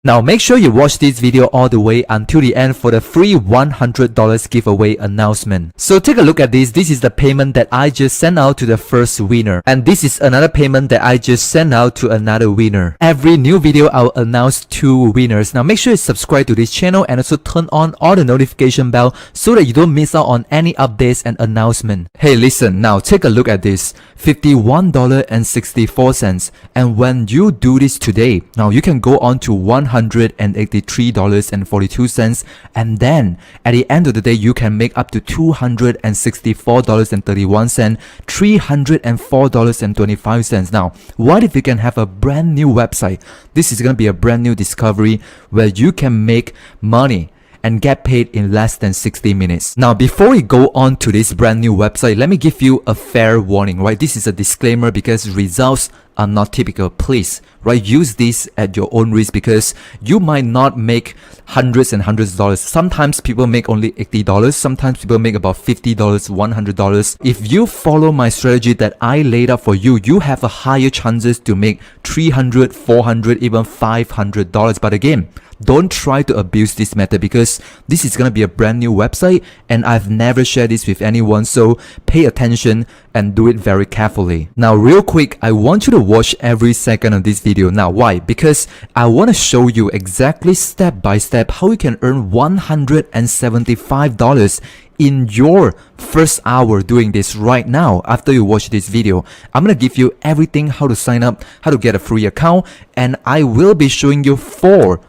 Now make sure you watch this video all the way until the end for the free $100 giveaway announcement. So take a look at this. This is the payment that I just sent out to the first winner. And this is another payment that I just sent out to another winner. Every new video I'll announce 2 winners. Now make sure you subscribe to this channel and also turn on all the notification bell so that you don't miss out on any updates and announcement. Hey, listen, now take a look at this. $51.64. And when you do this today, now you can go on to $183.42, and then at the end of the day you can make up to $264.31, $304.25. Now what if you can have a brand new website? This is going to be a brand new discovery where you can make money and get paid in less than 60 minutes. Now, before we go on to this brand new website, let me give you a fair warning, right? This is a disclaimer because results are not typical. Please, right, use this at your own risk because you might not make hundreds and hundreds of dollars. Sometimes people make only $80. Sometimes people make about $50, $100. If you follow my strategy that I laid out for you, you have a higher chances to make $300, $400, even $500. But again, don't try to abuse this method because this is going to be a brand new website and I've never shared this with anyone, so pay attention and do it very carefully. Now real quick, I want you to watch every second of this video. Now why? Because I want to show you exactly step by step how you can earn $175 in your first hour doing this right now. After you watch this video, I'm gonna give you everything, how to sign up, how to get a free account, and I will be showing you four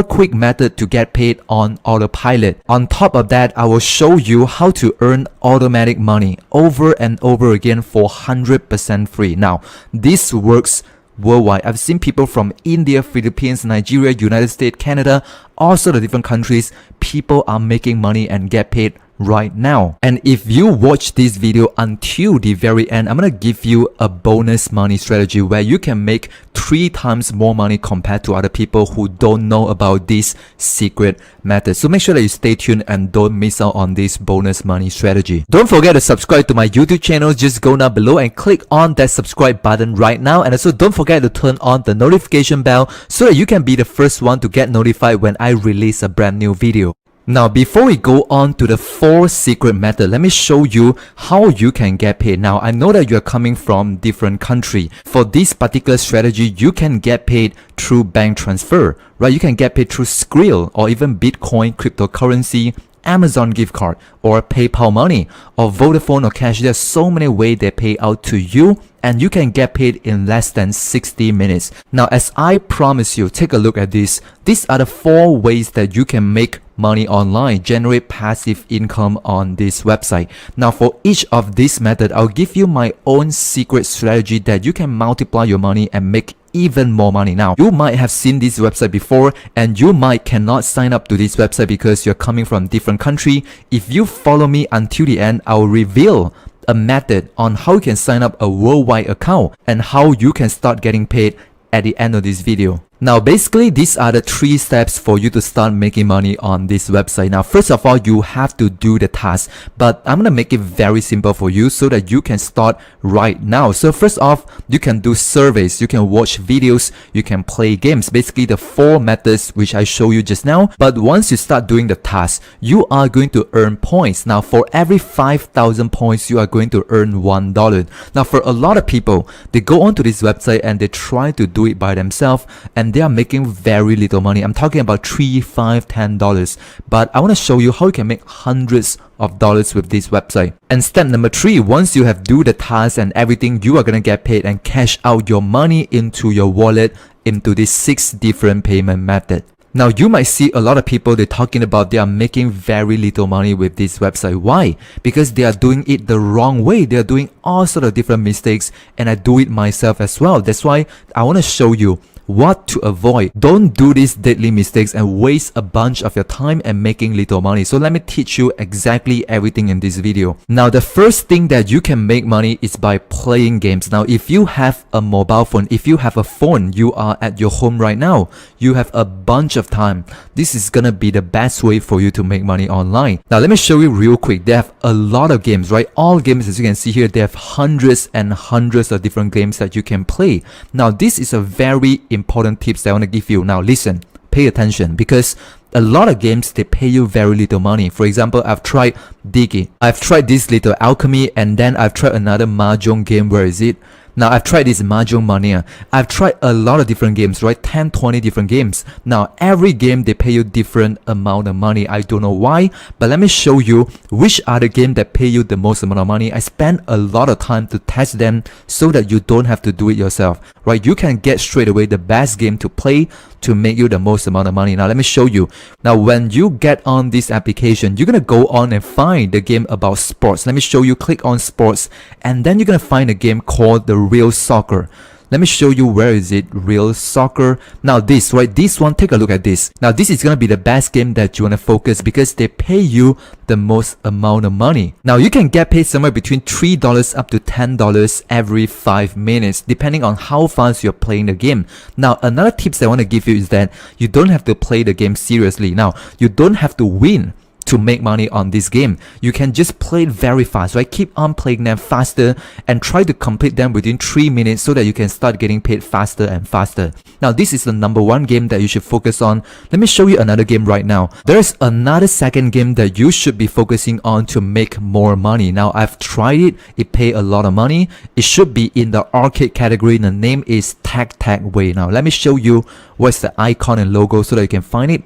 quick methods to get paid on autopilot. On top of that, I will show you how to earn automatic money over and over again for 100% free. Now, this works worldwide. I've seen people from India, Philippines, Nigeria, United States, Canada, all sorts of different countries. People are making money and get paid right now. And if you watch this video until the very end, I'm gonna give you a bonus money strategy where you can make 3 times more money compared to other people who don't know about this secret method. So make sure that you stay tuned and don't miss out on this bonus money strategy. Don't forget to subscribe to my YouTube channel. Just go down below and click on that subscribe button right now. And also don't forget to turn on the notification bell so that you can be the first one to get notified when I release a brand new video. Now, before we go on to the 4 secret method, let me show you how you can get paid. Now, I know that you're coming from different country. For this particular strategy, you can get paid through bank transfer, right? You can get paid through Skrill or even Bitcoin, cryptocurrency, Amazon gift card, or PayPal money, or Vodafone or cash. There's so many ways they pay out to you, and you can get paid in less than 60 minutes. Now, as I promise you, take a look at this. These are the 4 ways that you can make money online, generate passive income on this website. Now, for each of these methods, I'll give you my own secret strategy that you can multiply your money and make even more money. Now, you might have seen this website before and you might cannot sign up to this website because you're coming from different country. If you follow me until the end, I'll reveal a method on how you can sign up a worldwide account and how you can start getting paid at the end of this video. Now, basically, these are the 3 steps for you to start making money on this website. Now, first of all, you have to do the task, but I'm going to make it very simple for you so that you can start right now. So first off, you can do surveys, you can watch videos, you can play games, basically the 4 methods which I show you just now. But once you start doing the task, you are going to earn points. Now, for every 5,000 points, you are going to earn $1. Now, for a lot of people, they go onto this website and they try to do it by themselves, and they are making very little money. I'm talking about $3, $5, $10. But I want to show you how you can make hundreds of dollars with this website. And step number 3, once you have do the task and everything, you are going to get paid and cash out your money into your wallet into these 6 different payment methods. Now, you might see a lot of people, they're talking about they are making very little money with this website. Why? Because they are doing it the wrong way. They are doing all sorts of different mistakes, and I do it myself as well. That's why I want to show you what to avoid. Don't do these deadly mistakes and waste a bunch of your time and making little money. So let me teach you exactly everything in this video. Now, the first thing that you can make money is by playing games. Now, if you have a mobile phone, if you have a phone, you are at your home right now, you have a bunch of time. This is gonna be the best way for you to make money online. Now, let me show you real quick. They have a lot of games, right? All games, as you can see here, they have hundreds and hundreds of different games that you can play. Now, this is a very important tips that I want to give you. Now, listen. pay attention because a lot of games, they pay you very little money. For example, I've tried Digi, I've tried this little Alchemy, and then I've tried another Mahjong game. Where is it? Now, I've tried this Mahjong Mania. I've tried a lot of different games, right? 10, 20 different games. Now, every game, they pay you different amount of money. I don't know why, but let me show you which are the game that pay you the most amount of money. I spent a lot of time to test them so that you don't have to do it yourself, right? You can get straight away the best game to play to make you the most amount of money. Now, let me show you. Now, when you get on this application, you're going to go on and find the game about sports. Let me show you. Click on sports, and then you're going to find a game called the Real Soccer. Let me show you. Where is it? Real Soccer. Now this, right? This one, take a look at this. Now this is going to be the best game that you want to focus because they pay you the most amount of money. Now you can get paid somewhere between $3 up to $10 every 5 minutes, depending on how fast you're playing the game. Now another tips I want to give you is that you don't have to play the game seriously. Now you don't have to win to make money on this game. You can just play it very fast, right? Keep on playing them faster and try to complete them within 3 minutes so that you can start getting paid faster and faster. Now this is the number one game that you should focus on. Let me show you another game right now. There's another second game that you should be focusing on to make more money. Now I've tried it. It pay a lot of money. It should be in the arcade category. The name is Tag Tag Way. Now let me show you what's the icon and logo so that you can find it.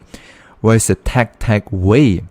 Where's the Tag Tag Way?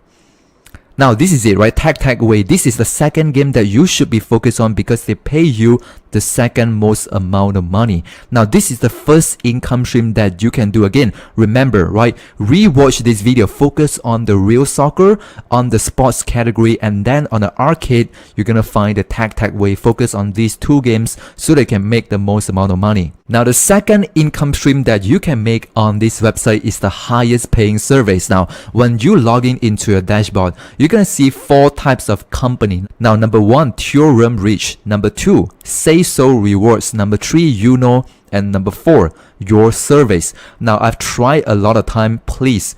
Now this is it, right? Tag Tag Way. This is the second game that you should be focused on because they pay you the second most amount of money. Now this is the first income stream that you can do. Again, remember, right? Rewatch this video, focus on the Real Soccer, on the sports category, and then on the arcade, you're gonna find the Tag Tag Way. Focus on these two games so they can make the most amount of money. Now the second income stream that you can make on this website is the highest paying service. Now when you log in into your dashboard, you're gonna see 4 types of company. Now number 1, Theorem Reach. Number 2, Say So Rewards. Number 3, Uno. And number 4, Your Surveys. Now I've tried a lot of time. Please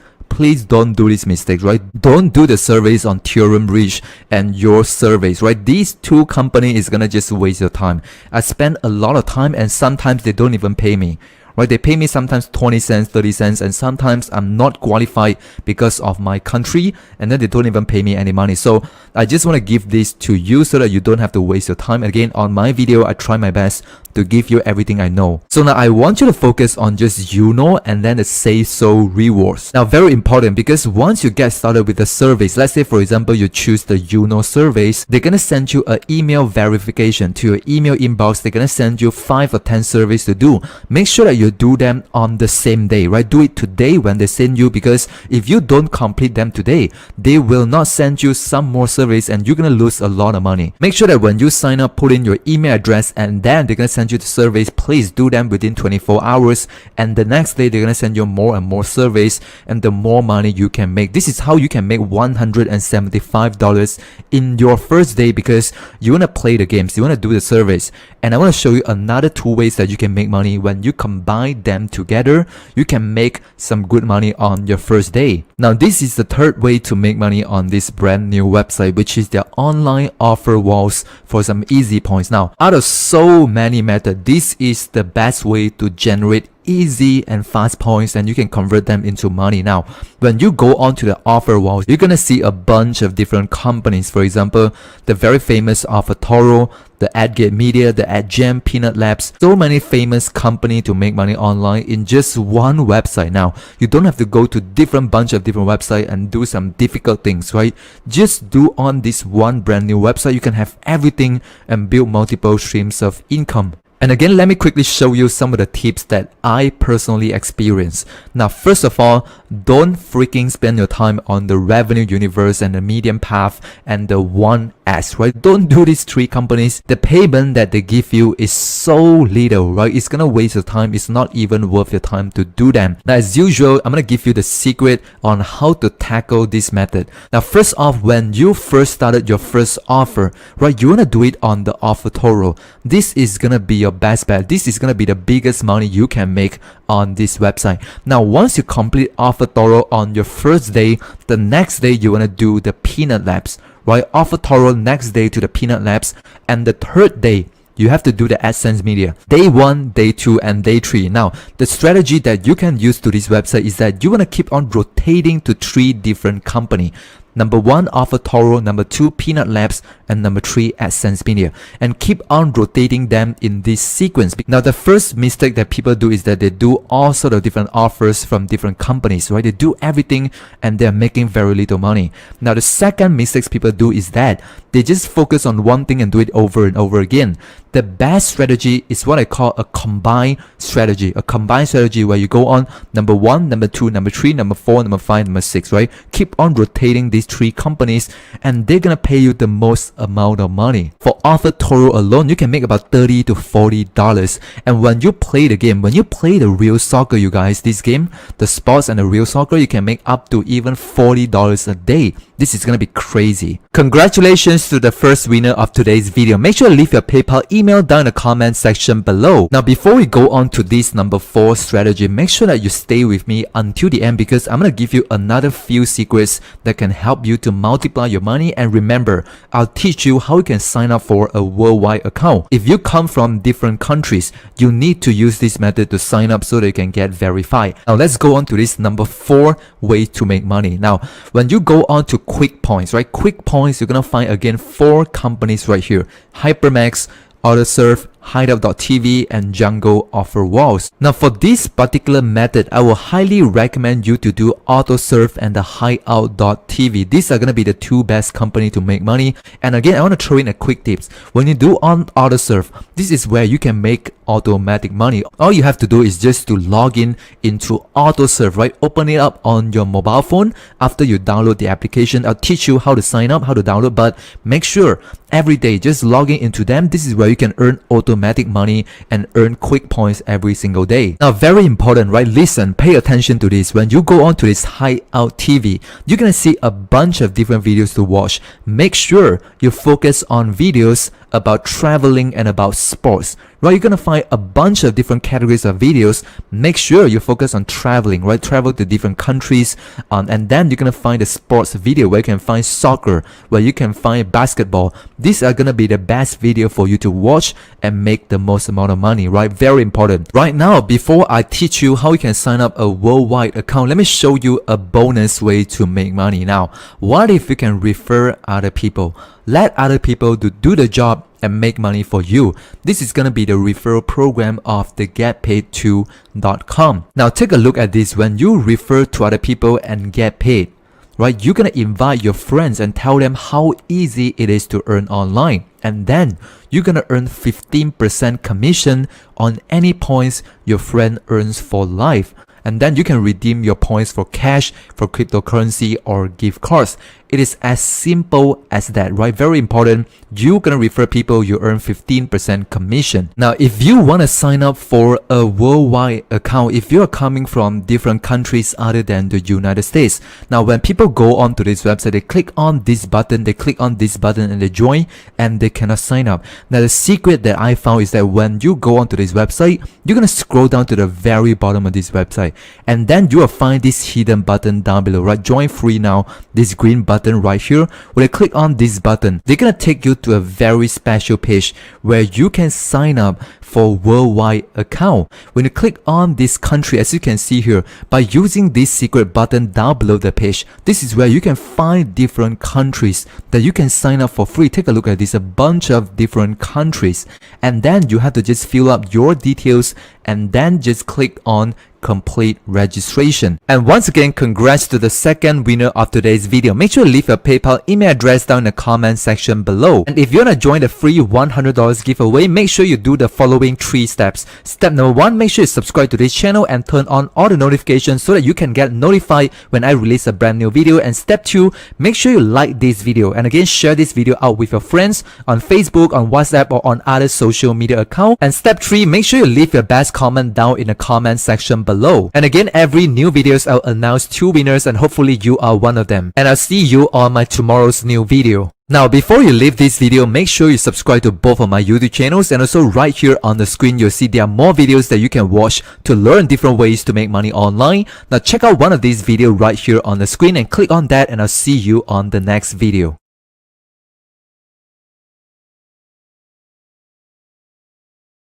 don't do this mistake, right? Don't do the surveys on Theorem Reach and Your Surveys, right? These two companies is gonna just waste your time. I spend a lot of time and sometimes they don't even pay me. Right, they pay me sometimes 20 cents, 30 cents, and sometimes I'm not qualified because of my country, and then they don't even pay me any money. So I just want to give this to you so that you don't have to waste your time. Again, on my video, I try my best to give you everything I know. So now I want you to focus on just Uno and then the Say So rewards. Now very important because once you get started with the surveys, let's say for example you choose the Uno surveys, they're gonna send you an email verification to your email inbox. They're gonna send you 5 or 10 surveys to do. Make sure that you do them on the same day, right? Do it today when they send you, because if you don't complete them today, they will not send you some more surveys and you're gonna lose a lot of money. Make sure that when you sign up, put in your email address and then they're gonna send you the surveys. Please do them within 24 hours and the next day they're gonna send you more and more surveys, and the more money you can make. This is how you can make $175 in your first day, because you wanna play the games, you wanna do the surveys. And I wanna show you another 2 ways that you can make money. When you combine them together, you can make some good money on your first day. Now this is the 3rd way to make money on this brand new website, which is their online offer walls for some easy points. Now out of so many methods, this is the best way to generate easy and fast points, and you can convert them into money. Now when you go on to the offer walls, you're gonna see a bunch of different companies. For example, the very famous AdToro, the AdGate Media, the AdGem, Peanut Labs. So many famous companies to make money online in just one website. Now you don't have to go to bunch of different websites and do some difficult things, right? Just do on this one brand new website. You can have everything and build multiple streams of income. And again, let me quickly show you some of the tips that I personally experienced. Now, first of all, don't freaking spend your time on the Revenue Universe and the Medium Path and the 1S, right? Don't do these 3 companies. The payment that they give you is so little, right? It's gonna waste your time. It's not even worth your time to do them. Now, as usual, I'm gonna give you the secret on how to tackle this method. Now, first off, when you first started your first offer, right, you wanna do it on the AdToro. This is gonna be your best bet. This is gonna be the biggest money you can make on this website. Now once you complete AdToro on your first day, the next day you wanna do the Peanut Labs, right? AdToro next day to the Peanut Labs, and the 3rd day you have to do the AdSense media. Day 1, Day 2, and Day 3. Now, the strategy that you can use to this website is that you want to keep on rotating to 3 different companies. Number 1, AuthorToro, number 2, Peanut Labs, and number 3, AdSense Media. And keep on rotating them in this sequence. Now, the first mistake that people do is that they do all sort of different offers from different companies, right? They do everything and they're making very little money. Now, the second mistake people do is that they just focus on one thing and do it over and over again. The best strategy is what I call a combined strategy. A combined strategy where you go on number 1, number 2, number 3, number 4, number 5, number 6, right? Keep on rotating these 3 companies and they're gonna pay you the most amount of money. For AuthorToro alone, you can make about $30 to $40. And when you play the game, when you play the real soccer, you guys, this game, the sports and the real soccer, you can make up to even $40 a day. This is gonna be crazy. Congratulations to the first winner of today's video. Make sure to leave your PayPal email down in the comment section below. Now, before we go on to this number 4 strategy, make sure that you stay with me until the end because I'm gonna give you another few secrets that can help you to multiply your money. And remember, I'll teach you how you can sign up for a worldwide account. If you come from different countries, you need to use this method to sign up so that you can get verified. Now, let's go on to this number 4 way to make money. Now, when you go on to Quick Points, right? Quick Points, you're gonna find again 4 companies right here: Hypermax, AutoServe, Hideout.tv, and Django Offer Walls. Now, for this particular method, I will highly recommend you to do AutoServe and the Hideout.tv. These are going to be the 2 best companies to make money. And again, I want to throw in a quick tips. When you do on AutoServe, this is where you can make automatic money. All you have to do is just to log in into AutoServe, right? Open it up on your mobile phone. After you download the application, I'll teach you how to sign up, how to download, but make sure every day just logging into them. This is where you can earn automatic money and earn quick points every single day. Now, very important, right? Listen, pay attention to this. When you go on to this Hideout TV, you're gonna see a bunch of different videos to watch. Make sure you focus on videos about traveling and about sports, right? You're gonna find a bunch of different categories of videos. Make sure you focus on traveling, right? Travel to different countries, and then you're gonna find a sports video where you can find soccer, where you can find basketball. These are gonna be the best video for you to watch and make the most amount of money, right? Very important. Right now, before I teach you how you can sign up a worldwide account, let me show you a bonus way to make money. Now, what if you can refer other people? Let other people to do the job and make money for you. This is gonna be the referral program of the GetPaid2.com. Now, take a look at this. When you refer to other people and get paid, right, you're gonna invite your friends and tell them how easy it is to earn online. And then you're gonna earn 15% commission on any points your friend earns for life. And then you can redeem your points for cash, for cryptocurrency, or gift cards. It is as simple as that, right? Very important. You're gonna refer people, you earn 15% commission. Now, if you wanna sign up for a worldwide account, if you're coming from different countries other than the United States, now when people go onto this website, they click on this button, and they join, and they cannot sign up. Now, the secret that I found is that when you go onto this website, you're gonna scroll down to the very bottom of this website, and then you will find this hidden button down below, right? Join free now, this green button right here. When you click on this button, they're gonna take you to a very special page where you can sign up for worldwide account. When you click on this country, as you can see here, by using this secret button down below the page, this is where you can find different countries that you can sign up for free. Take a look at this, a bunch of different countries, and then you have to just fill up your details and then just click on complete registration. And once again, congrats to the second winner of today's video. Make sure to leave your PayPal email address down in the comment section below. And if you want to join the free $100 giveaway, make sure you do the following 3 steps. Step number 1, make sure you subscribe to this channel and turn on all the notifications so that you can get notified when I release a brand new video. And step 2, make sure you like this video, and again, share this video out with your friends on Facebook, on WhatsApp, or on other social media accounts. And step 3, make sure you leave your best comment down in the comment section below. And again, every new videos I'll announce 2 winners, and hopefully you are one of them. And I'll see you on my tomorrow's new video. Now, before you leave this video, make sure you subscribe to both of my YouTube channels, and also right here on the screen you'll see there are more videos that you can watch to learn different ways to make money online. Now check out one of these videos right here on the screen and click on that, and I'll see you on the next video.